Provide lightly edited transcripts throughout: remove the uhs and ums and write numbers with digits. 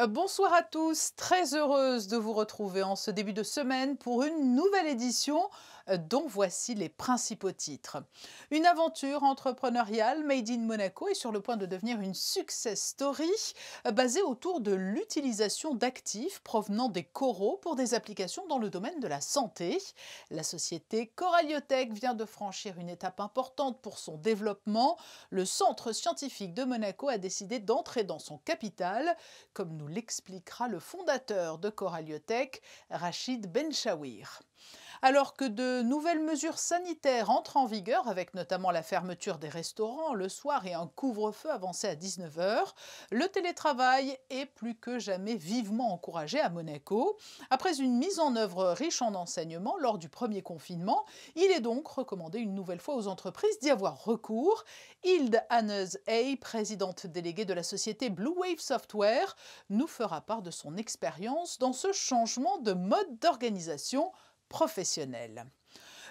Bonsoir à tous, très heureuse de vous retrouver en ce début de semaine pour une nouvelle édition dont voici les principaux titres. Une aventure entrepreneuriale made in Monaco est sur le point de devenir une success story basée autour de l'utilisation d'actifs provenant des coraux pour des applications dans le domaine de la santé. La société Coralliotech vient de franchir une étape importante pour son développement. Le centre scientifique de Monaco a décidé d'entrer dans son capital, comme nous l'expliquera le fondateur de Coralliotech, Rachid Benchawir. Alors que de nouvelles mesures sanitaires entrent en vigueur, avec notamment la fermeture des restaurants le soir et un couvre-feu avancé à 19 h, le télétravail est plus que jamais vivement encouragé à Monaco. Après une mise en œuvre riche en enseignements lors du premier confinement, il est donc recommandé une nouvelle fois aux entreprises d'y avoir recours. Hilde Hannes-Hey, présidente déléguée de la société Blue Wave Software, nous fera part de son expérience dans ce changement de mode d'organisation professionnelle.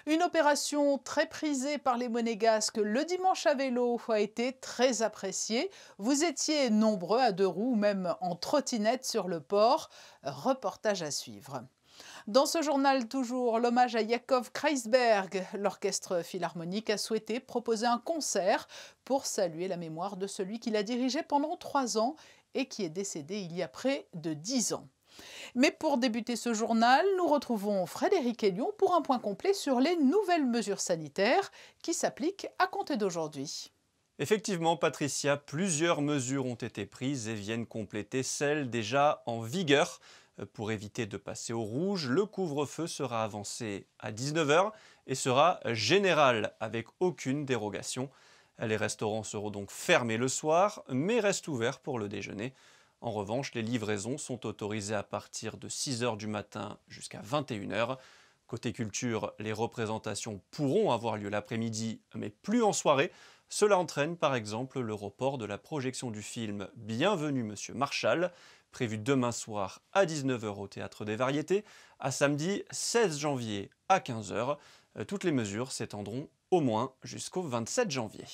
Une opération très prisée par les Monégasques le dimanche à vélo a été très appréciée. Vous étiez nombreux à deux roues ou même en trottinette sur le port. Reportage à suivre. Dans ce journal toujours, l'hommage à Yakov Kreisberg. L'orchestre philharmonique a souhaité proposer un concert pour saluer la mémoire de celui qui l'a dirigé pendant 3 ans et qui est décédé il y a près de 10 ans. Mais pour débuter ce journal, nous retrouvons Frédéric Hélion pour un point complet sur les nouvelles mesures sanitaires qui s'appliquent à compter d'aujourd'hui. Effectivement, Patricia, plusieurs mesures ont été prises et viennent compléter celles déjà en vigueur. Pour éviter de passer au rouge, le couvre-feu sera avancé à 19 h et sera général avec aucune dérogation. Les restaurants seront donc fermés le soir, mais restent ouverts pour le déjeuner. En revanche, les livraisons sont autorisées à partir de 6 h du matin jusqu'à 21 h. Côté culture, les représentations pourront avoir lieu l'après-midi, mais plus en soirée. Cela entraîne par exemple le report de la projection du film Bienvenue Monsieur Marshall, prévu demain soir à 19 h au Théâtre des Variétés, à samedi 16 janvier à 15 h. Toutes les mesures s'étendront au moins jusqu'au 27 janvier.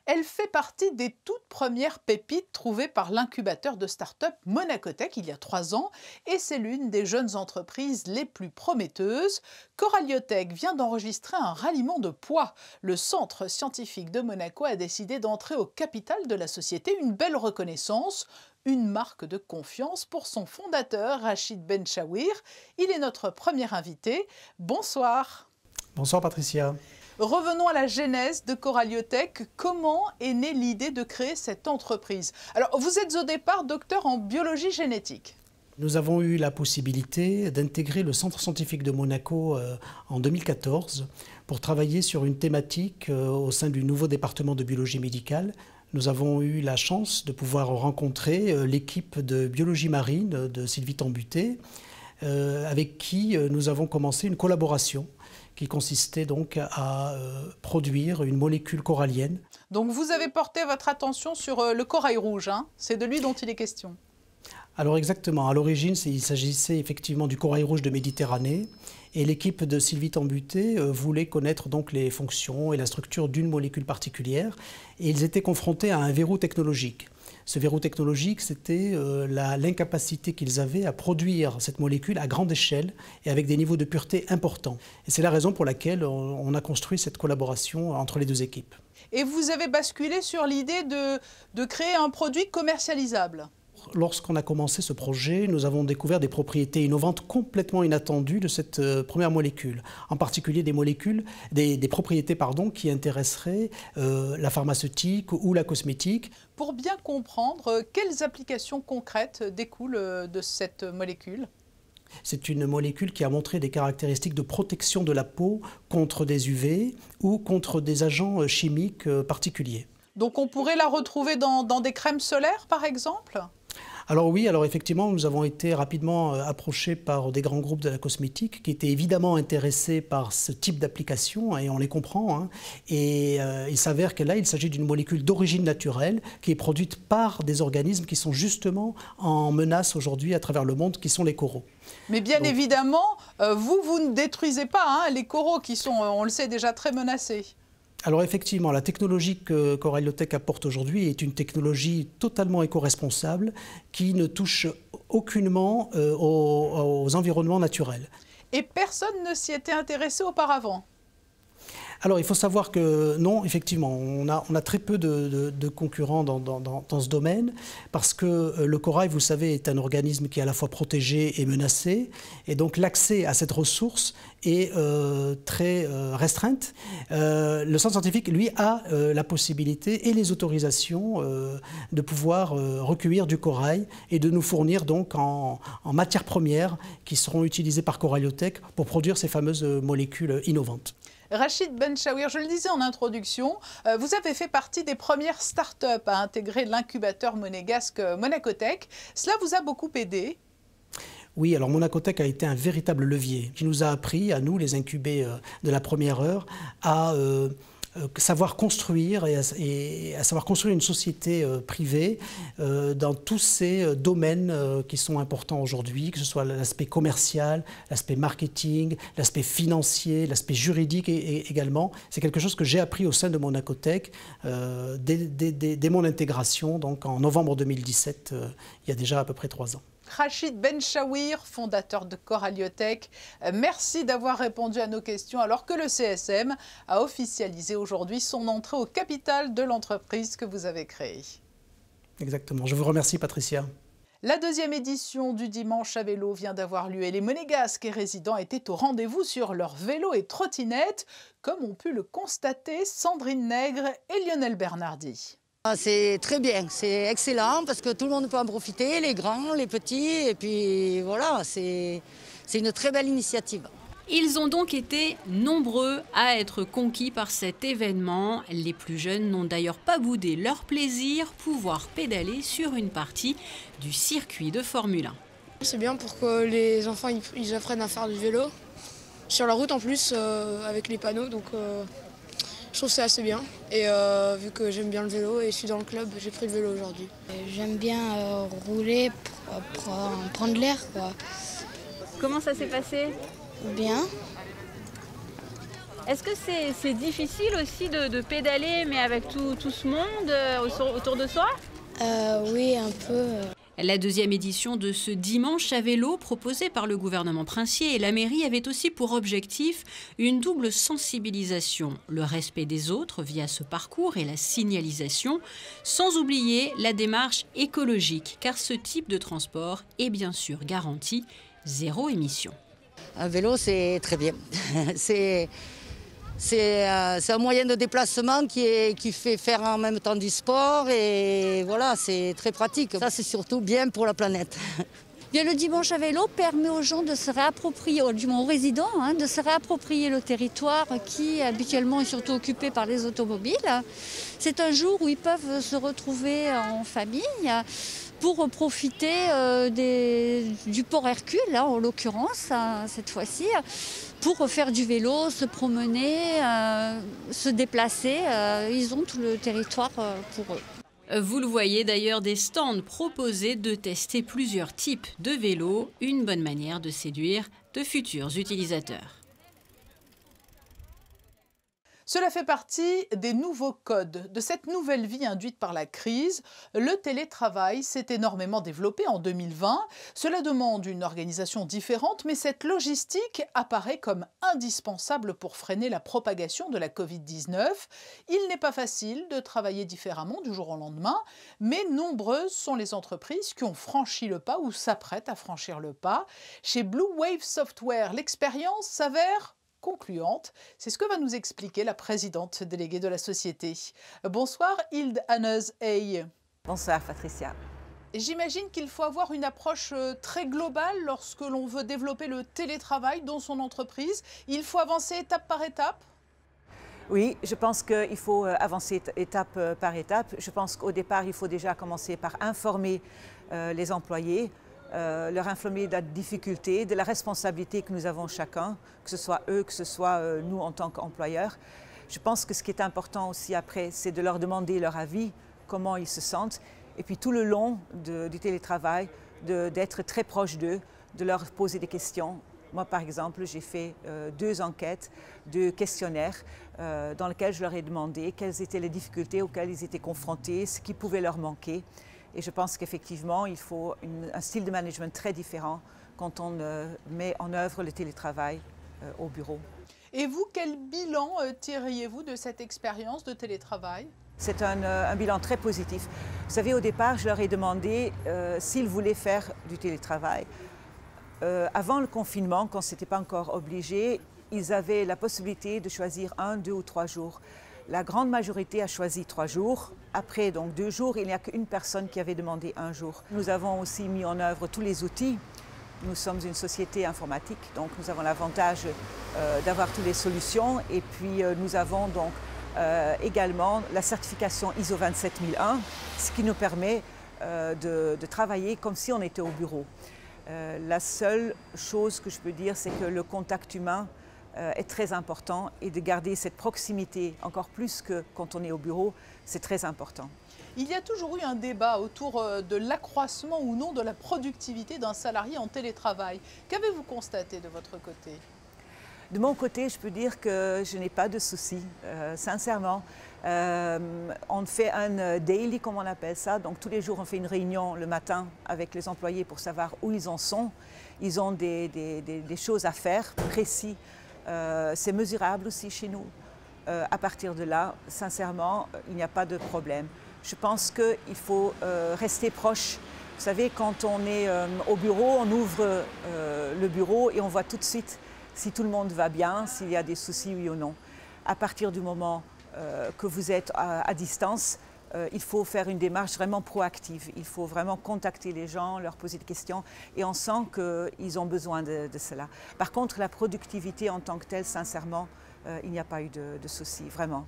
Elle fait partie des toutes premières pépites trouvées par l'incubateur de start-up Monacotech il y a 3 ans et c'est l'une des jeunes entreprises les plus prometteuses. Coralliotech vient d'enregistrer un ralliement de poids. Le centre scientifique de Monaco a décidé d'entrer au capital de la société, une belle reconnaissance, une marque de confiance pour son fondateur Rachid Benchawir. Il est notre premier invité. Bonsoir. Bonsoir Patricia. Revenons à la genèse de Coralliotech. Comment est née l'idée de créer cette entreprise? Alors, vous êtes au départ docteur en biologie génétique. Nous avons eu la possibilité d'intégrer le Centre scientifique de Monaco en 2014 pour travailler sur une thématique au sein du nouveau département de biologie médicale. Nous avons eu la chance de pouvoir rencontrer l'équipe de biologie marine de Sylvie Tambuté, avec qui nous avons commencé une collaboration qui consistait donc à produire une molécule corallienne. Donc vous avez porté votre attention sur le corail rouge, hein? C'est de lui dont il est question. Alors exactement, à l'origine il s'agissait effectivement du corail rouge de Méditerranée et l'équipe de Sylvie Tambuté voulait connaître donc les fonctions et la structure d'une molécule particulière et ils étaient confrontés à un verrou technologique. Ce verrou technologique, c'était l'incapacité qu'ils avaient à produire cette molécule à grande échelle et avec des niveaux de pureté importants. Et c'est la raison pour laquelle on a construit cette collaboration entre les deux équipes. Et vous avez basculé sur l'idée de créer un produit commercialisable. Lorsqu'on a commencé ce projet, nous avons découvert des propriétés innovantes complètement inattendues de cette première molécule. En particulier des propriétés qui intéresseraient la pharmaceutique ou la cosmétique. Pour bien comprendre, quelles applications concrètes découlent de cette molécule ? C'est une molécule qui a montré des caractéristiques de protection de la peau contre des UV ou contre des agents chimiques particuliers. Donc on pourrait la retrouver dans des crèmes solaires par exemple ? Alors oui, effectivement, nous avons été rapidement approchés par des grands groupes de la cosmétique qui étaient évidemment intéressés par ce type d'application, et on les comprend. Hein. Et il s'avère que là, il s'agit d'une molécule d'origine naturelle qui est produite par des organismes qui sont justement en menace aujourd'hui à travers le monde, qui sont les coraux. Mais bien évidemment, vous ne détruisez pas les coraux qui sont, on le sait, déjà très menacés. Alors effectivement, la technologie que Coralliotech apporte aujourd'hui est une technologie totalement éco-responsable qui ne touche aucunement aux environnements naturels. Et personne ne s'y était intéressé auparavant? Alors, il faut savoir que non, effectivement, on a très peu de concurrents dans ce domaine, parce que le corail, vous savez, est un organisme qui est à la fois protégé et menacé, et donc l'accès à cette ressource est très restreinte. Le centre scientifique, lui, a la possibilité et les autorisations de pouvoir recueillir du corail et de nous fournir donc en matières premières qui seront utilisées par Coralliotech pour produire ces fameuses molécules innovantes. Rachid Benchawir, je le disais en introduction, vous avez fait partie des premières start-up à intégrer l'incubateur monégasque Monacotech. Cela vous a beaucoup aidé? Oui, alors Monacotech a été un véritable levier qui nous a appris, à nous, les incubés de la première heure, à savoir construire et à savoir construire une société privée dans tous ces domaines qui sont importants aujourd'hui, que ce soit l'aspect commercial, l'aspect marketing, l'aspect financier, l'aspect juridique également. C'est quelque chose que j'ai appris au sein de Monacotech dès mon intégration, donc en novembre 2017, il y a déjà à peu près 3 ans. Rachid Benchawir, fondateur de Coralliotech, merci d'avoir répondu à nos questions alors que le CSM a officialisé aujourd'hui son entrée au capital de l'entreprise que vous avez créée. Exactement. Je vous remercie, Patricia. La deuxième édition du Dimanche à vélo vient d'avoir lieu et les Monégasques et résidents étaient au rendez-vous sur leurs vélos et trottinettes, comme ont pu le constater Sandrine Nègre et Lionel Bernardi. C'est très bien, c'est excellent parce que tout le monde peut en profiter, les grands, les petits, et puis voilà, c'est une très belle initiative. Ils ont donc été nombreux à être conquis par cet événement. Les plus jeunes n'ont d'ailleurs pas boudé leur plaisir, pouvoir pédaler sur une partie du circuit de Formule 1. C'est bien pour que les enfants ils apprennent à faire du vélo. Sur la route en plus, avec les panneaux, donc je trouve que c'est assez bien. Et vu que j'aime bien le vélo et je suis dans le club, j'ai pris le vélo aujourd'hui. J'aime bien rouler pour prendre l'air, quoi. Comment ça s'est passé? Bien. Est-ce que c'est difficile aussi de pédaler, mais avec tout ce monde autour de soi? Oui, un peu. La deuxième édition de ce Dimanche à vélo proposé par le gouvernement princier et la mairie avait aussi pour objectif une double sensibilisation, le respect des autres via ce parcours et la signalisation, sans oublier la démarche écologique, car ce type de transport est bien sûr garanti zéro émission. Un vélo, c'est très bien. C'est un moyen de déplacement qui fait faire en même temps du sport et voilà, c'est très pratique. Ça, c'est surtout bien pour la planète. Bien, le dimanche à vélo permet aux gens de se réapproprier, du moins aux résidents, de se réapproprier le territoire qui habituellement est surtout occupé par les automobiles. C'est un jour où ils peuvent se retrouver en famille pour profiter du port Hercule, en l'occurrence, cette fois-ci, pour faire du vélo, se promener, se déplacer. Ils ont tout le territoire pour eux. Vous le voyez d'ailleurs, des stands proposés de tester plusieurs types de vélos, une bonne manière de séduire de futurs utilisateurs. Cela fait partie des nouveaux codes de cette nouvelle vie induite par la crise. Le télétravail s'est énormément développé en 2020. Cela demande une organisation différente, mais cette logistique apparaît comme indispensable pour freiner la propagation de la Covid-19. Il n'est pas facile de travailler différemment du jour au lendemain, mais nombreuses sont les entreprises qui ont franchi le pas ou s'apprêtent à franchir le pas. Chez Blue Wave Software, l'expérience s'avère concluante. C'est ce que va nous expliquer la présidente déléguée de la société. Bonsoir Hilde Hannes-Hey. Bonsoir Patricia. J'imagine qu'il faut avoir une approche très globale lorsque l'on veut développer le télétravail dans son entreprise. Il faut avancer étape par étape. Oui, je pense qu'il faut avancer étape par étape. Je pense qu'au départ, il faut déjà commencer par informer les employés, leur informer de la difficulté, de la responsabilité que nous avons chacun, que ce soit eux, que ce soit nous en tant qu'employeurs. Je pense que ce qui est important aussi après, c'est de leur demander leur avis, comment ils se sentent, et puis tout le long du télétravail, d'être très proche d'eux, de leur poser des questions. Moi, par exemple, j'ai fait 2 enquêtes de questionnaires dans lesquels je leur ai demandé quelles étaient les difficultés auxquelles ils étaient confrontés, ce qui pouvait leur manquer. Et je pense qu'effectivement, il faut un style de management très différent quand on met en œuvre le télétravail au bureau. Et vous, quel bilan tireriez-vous de cette expérience de télétravail? C'est un bilan très positif. Vous savez, au départ, je leur ai demandé s'ils voulaient faire du télétravail. Avant le confinement, quand ce n'était pas encore obligé, ils avaient la possibilité de choisir 1, 2 ou 3 jours. La grande majorité a choisi 3 jours. Après, donc 2 jours, il n'y a qu'une personne qui avait demandé 1 jour. Nous avons aussi mis en œuvre tous les outils. Nous sommes une société informatique, donc nous avons l'avantage d'avoir toutes les solutions. Et puis nous avons donc également la certification ISO 27001, ce qui nous permet de travailler comme si on était au bureau. La seule chose que je peux dire, c'est que le contact humain est très important et de garder cette proximité encore plus que quand on est au bureau, c'est très important. Il y a toujours eu un débat autour de l'accroissement ou non de la productivité d'un salarié en télétravail. Qu'avez-vous constaté de votre côté? De mon côté, je peux dire que je n'ai pas de soucis, sincèrement. On fait un daily, comme on appelle ça. Donc tous les jours, on fait une réunion le matin avec les employés pour savoir où ils en sont. Ils ont des choses à faire précises. C'est mesurable aussi chez nous. À partir de là, sincèrement, il n'y a pas de problème. Je pense qu'il faut rester proche. Vous savez, quand on est au bureau, on ouvre le bureau et on voit tout de suite si tout le monde va bien, s'il y a des soucis, oui ou non. À partir du moment que vous êtes à distance, il faut faire une démarche vraiment proactive. Il faut vraiment contacter les gens, leur poser des questions et on sent qu'ils ont besoin de cela. Par contre, la productivité en tant que telle, sincèrement, il n'y a pas eu de soucis, vraiment.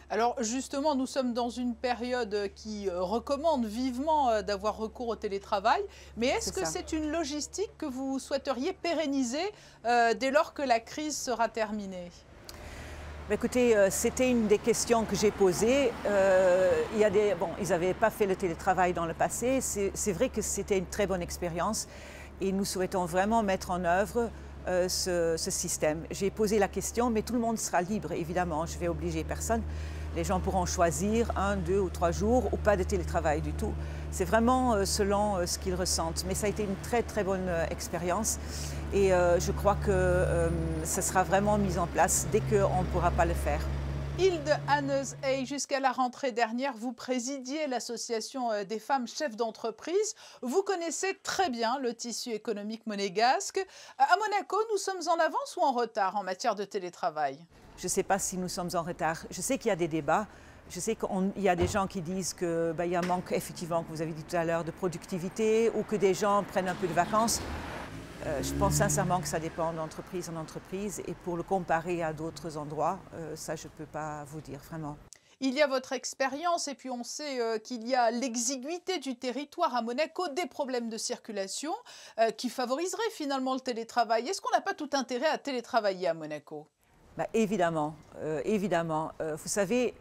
Alors justement, nous sommes dans une période qui recommande vivement d'avoir recours au télétravail, mais est-ce que c'est une logistique que vous souhaiteriez pérenniser dès lors que la crise sera terminée? Écoutez, c'était une des questions que j'ai posées. Ils n'avaient pas fait le télétravail dans le passé. C'est vrai que c'était une très bonne expérience et nous souhaitons vraiment mettre en œuvre ce système. J'ai posé la question, mais tout le monde sera libre, évidemment. Je ne vais obliger personne. Les gens pourront choisir 1, 2 ou 3 jours ou pas de télétravail du tout. C'est vraiment selon ce qu'ils ressentent. Mais ça a été une très très bonne expérience et je crois que ça sera vraiment mis en place dès qu'on ne pourra pas le faire. Hilde Hannes-Hey, jusqu'à la rentrée dernière, vous présidiez l'association des femmes chefs d'entreprise. Vous connaissez très bien le tissu économique monégasque. À Monaco, nous sommes en avance ou en retard en matière de télétravail? Je ne sais pas si nous sommes en retard. Je sais qu'il y a des débats. Je sais qu'il y a des gens qui disent qu'il y a un manque, effectivement, que vous avez dit tout à l'heure, de productivité ou que des gens prennent un peu de vacances. Je pense sincèrement que ça dépend d'entreprise en entreprise et pour le comparer à d'autres endroits, ça je ne peux pas vous dire vraiment. Il y a votre expérience et puis on sait qu'il y a l'exiguïté du territoire à Monaco, des problèmes de circulation qui favoriseraient finalement le télétravail. Est-ce qu'on n'a pas tout intérêt à télétravailler à Monaco? Évidemment, évidemment. Vous savez,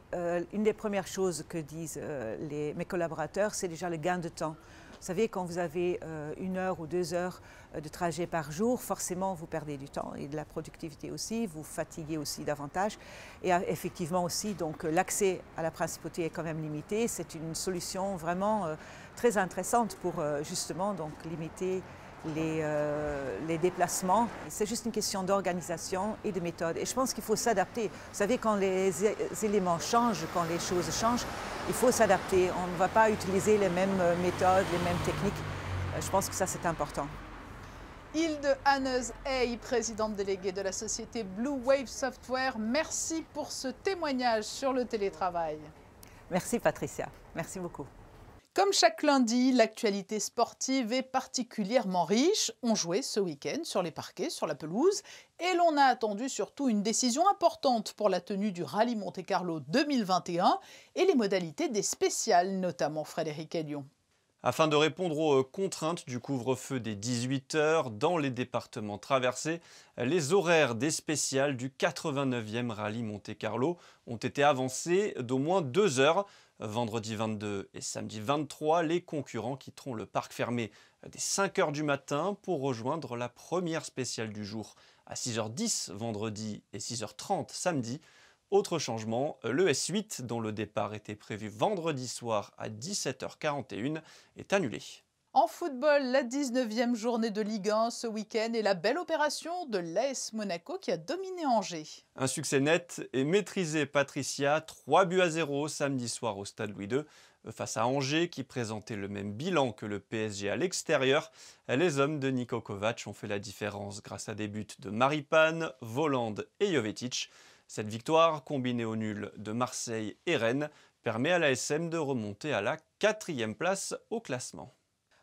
une des premières choses que disent mes collaborateurs, c'est déjà le gain de temps. Vous savez, quand vous avez 1 heure ou 2 heures de trajet par jour, forcément, vous perdez du temps et de la productivité aussi, vous fatiguez aussi davantage. Et effectivement aussi, donc l'accès à la principauté est quand même limité. C'est une solution vraiment très intéressante pour justement donc, limiter les déplacements. C'est juste une question d'organisation et de méthode. Et je pense qu'il faut s'adapter. Vous savez, quand les éléments changent, quand les choses changent, il faut s'adapter. On ne va pas utiliser les mêmes méthodes, les mêmes techniques. Je pense que ça, c'est important. Hilde Hannes-Hey, présidente déléguée de la société Blue Wave Software, merci pour ce témoignage sur le télétravail. Merci Patricia, merci beaucoup. Comme chaque lundi, l'actualité sportive est particulièrement riche. On jouait ce week-end sur les parquets, sur la pelouse, et l'on a attendu surtout une décision importante pour la tenue du Rallye Monte-Carlo 2021 et les modalités des spéciales, notamment Frédéric Hélion. Afin de répondre aux contraintes du couvre-feu des 18 h dans les départements traversés, les horaires des spéciales du 89e Rallye Monte-Carlo ont été avancés d'au moins 2 heures. Vendredi 22 et samedi 23, les concurrents quitteront le parc fermé dès 5 h du matin pour rejoindre la première spéciale du jour à 6 h 10 vendredi et 6 h 30 samedi. Autre changement, le S8, dont le départ était prévu vendredi soir à 17h41, est annulé. En football, la 19e journée de Ligue 1 ce week-end et la belle opération de l'AS Monaco qui a dominé Angers. Un succès net et maîtrisé, Patricia, 3-0 samedi soir au Stade Louis II. Face à Angers qui présentait le même bilan que le PSG à l'extérieur, les hommes de Niko Kovac ont fait la différence grâce à des buts de Maripane, Voland et Jovetic. Cette victoire, combinée au nul de Marseille et Rennes, permet à l'ASM de remonter à la 4e place au classement.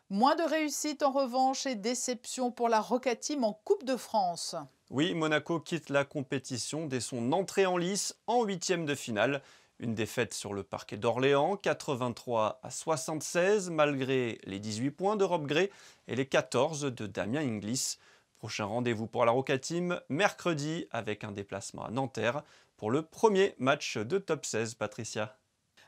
Moins de réussite en revanche et déception pour la Roca Team en Coupe de France. Oui, Monaco quitte la compétition dès son entrée en lice en 8e de finale. Une défaite sur le parquet d'Orléans, 83-76, malgré les 18 points de Rob Gray et les 14 de Damien Inglis. Prochain rendez-vous pour la Roca Team, mercredi, avec un déplacement à Nanterre pour le premier match de top 16, Patricia.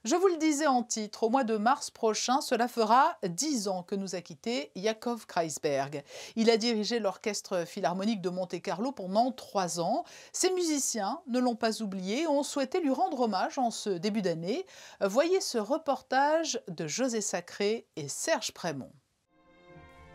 Je vous le disais en titre, au mois de mars prochain, cela fera 10 ans que nous a quitté Yakov Kreisberg. Il a dirigé l'Orchestre Philharmonique de Monte-Carlo pendant 3 ans. Ses musiciens ne l'ont pas oublié et ont souhaité lui rendre hommage en ce début d'année. Voyez ce reportage de José Sacré et Serge Prémont.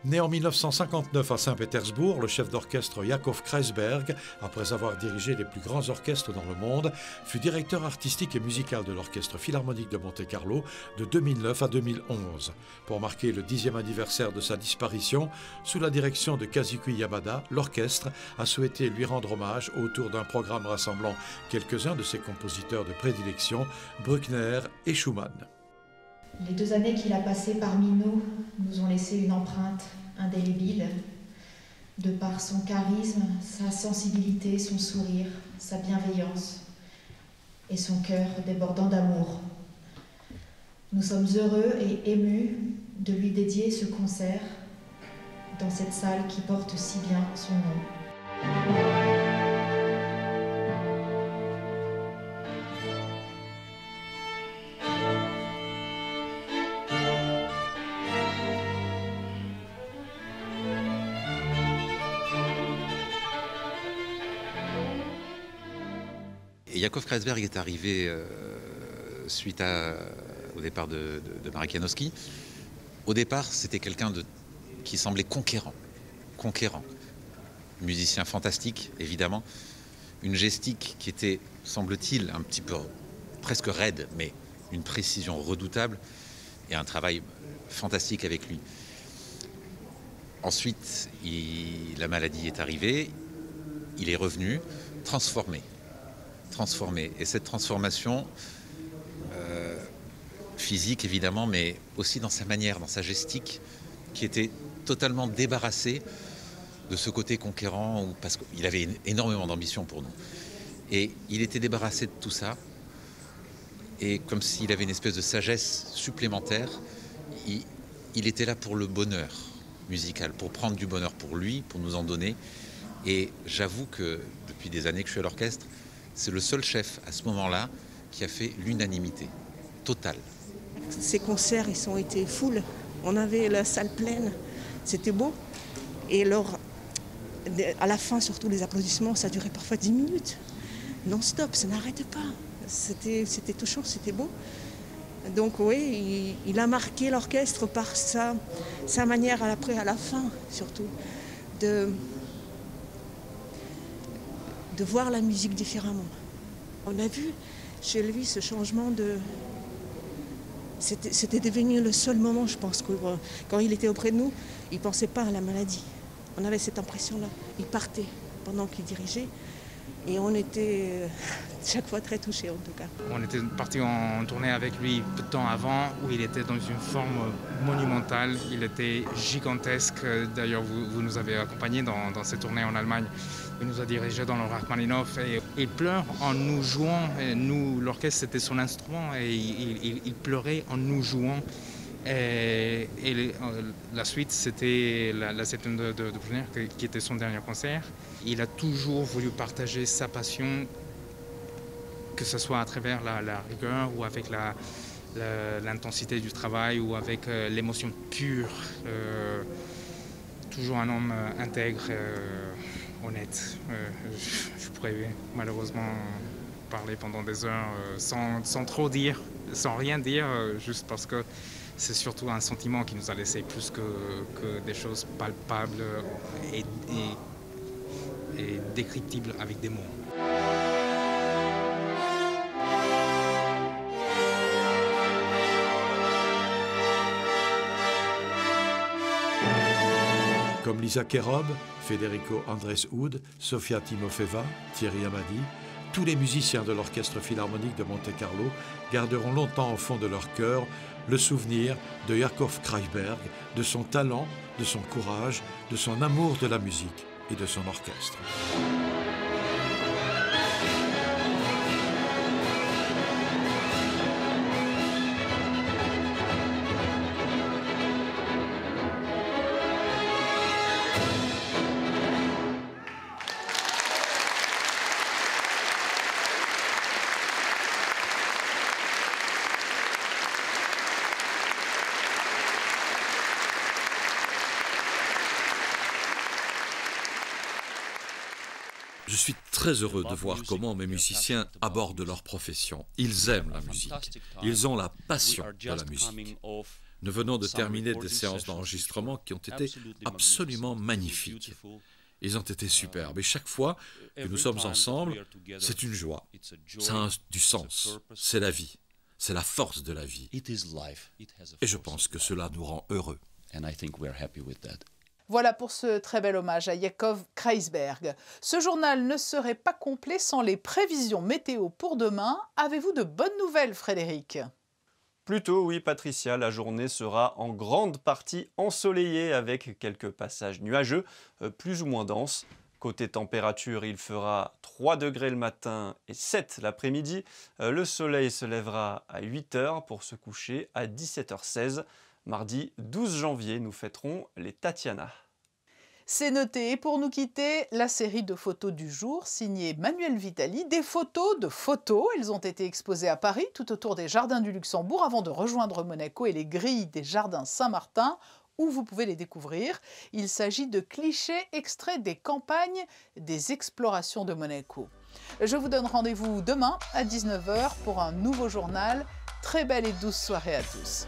Né en 1959 à Saint-Pétersbourg, le chef d'orchestre Yakov Kreisberg, après avoir dirigé les plus grands orchestres dans le monde, fut directeur artistique et musical de l'Orchestre Philharmonique de Monte-Carlo de 2009 à 2011. Pour marquer le 10e anniversaire de sa disparition, sous la direction de Kazuki Yamada, l'orchestre a souhaité lui rendre hommage autour d'un programme rassemblant quelques-uns de ses compositeurs de prédilection, Bruckner et Schumann. Les 2 années qu'il a passées parmi nous nous ont laissé une empreinte indélébile, de par son charisme, sa sensibilité, son sourire, sa bienveillance et son cœur débordant d'amour. Nous sommes heureux et émus de lui dédier ce concert dans cette salle qui porte si bien son nom. Yakov Kreisberg est arrivé suite au départ de Marek Janowski. Au départ, c'était quelqu'un qui semblait conquérant. Musicien fantastique, évidemment. Une gestique qui était, semble-t-il, un petit peu presque raide, mais une précision redoutable et un travail fantastique avec lui. Ensuite, la maladie est arrivée, il est revenu, transformé. Et cette transformation physique évidemment, mais aussi dans sa manière, dans sa gestique, qui était totalement débarrassée de ce côté conquérant, parce qu'il avait énormément d'ambition pour nous. Et il était débarrassé de tout ça, et comme s'il avait une espèce de sagesse supplémentaire, il était là pour le bonheur musical, pour prendre du bonheur pour lui, pour nous en donner. Et j'avoue que depuis des années que je suis à l'orchestre, c'est le seul chef à ce moment-là qui a fait l'unanimité totale. Ces concerts, ils ont été full. On avait la salle pleine, c'était beau. Et alors, à la fin, surtout les applaudissements, ça durait parfois 10 minutes. Non-stop, ça n'arrêtait pas. C'était touchant, c'était beau. Donc oui, il a marqué l'orchestre par sa manière, après, à la fin, surtout, de voir la musique différemment. On a vu chez lui ce changement de... C'était devenu le seul moment, je pense, que quand il était auprès de nous, il ne pensait pas à la maladie. On avait cette impression-là. Il partait pendant qu'il dirigeait et on était chaque fois très touchés en tout cas. On était parti en tournée avec lui peu de temps avant où il était dans une forme monumentale. Il était gigantesque. D'ailleurs, vous nous avez accompagnés dans cette tournée en Allemagne. Il nous a dirigés dans le Rachmaninoff et il pleure en nous jouant. Et nous, l'orchestre, c'était son instrument et il pleurait en nous jouant. Et la suite, c'était la septième de Bruckner, qui était son dernier concert. Il a toujours voulu partager sa passion, que ce soit à travers la rigueur ou avec l'intensité du travail ou avec l'émotion pure. Toujours un homme intègre, honnête. Je pourrais malheureusement parler pendant des heures sans trop dire, sans rien dire, juste parce que c'est surtout un sentiment qui nous a laissé plus que des choses palpables et décryptibles avec des mots. Comme Lisa Kerob, Federico Andrés Oud, Sofia Timofeva, Thierry Amadi, tous les musiciens de l'Orchestre Philharmonique de Monte-Carlo garderont longtemps au fond de leur cœur le souvenir de Yakov Kreisberg, de son talent, de son courage, de son amour de la musique et de son orchestre. Je suis très heureux de voir comment mes musiciens abordent leur profession. Ils aiment la musique. Ils ont la passion de la musique. Nous venons de terminer des séances d'enregistrement qui ont été absolument magnifiques. Ils ont été superbes. Et chaque fois que nous sommes ensemble, c'est une joie. Ça a du sens. C'est la vie. C'est la force de la vie. Et je pense que cela nous rend heureux. Voilà pour ce très bel hommage à Yakov Kreisberg. Ce journal ne serait pas complet sans les prévisions météo pour demain. Avez-vous de bonnes nouvelles, Frédéric ? Plutôt oui, Patricia, la journée sera en grande partie ensoleillée avec quelques passages nuageux, plus ou moins denses. Côté température, il fera 3 degrés le matin et 7 l'après-midi. Le soleil se lèvera à 8h pour se coucher à 17h16. Mardi 12 janvier, nous fêterons les Tatiana. C'est noté. Et pour nous quitter, la série de photos du jour, signée Manuel Vitali. Des photos de photos. Elles ont été exposées à Paris, tout autour des jardins du Luxembourg, avant de rejoindre Monaco et les grilles des jardins Saint-Martin, où vous pouvez les découvrir. Il s'agit de clichés extraits des campagnes des explorations de Monaco. Je vous donne rendez-vous demain à 19h pour un nouveau journal. Très belle et douce soirée à tous.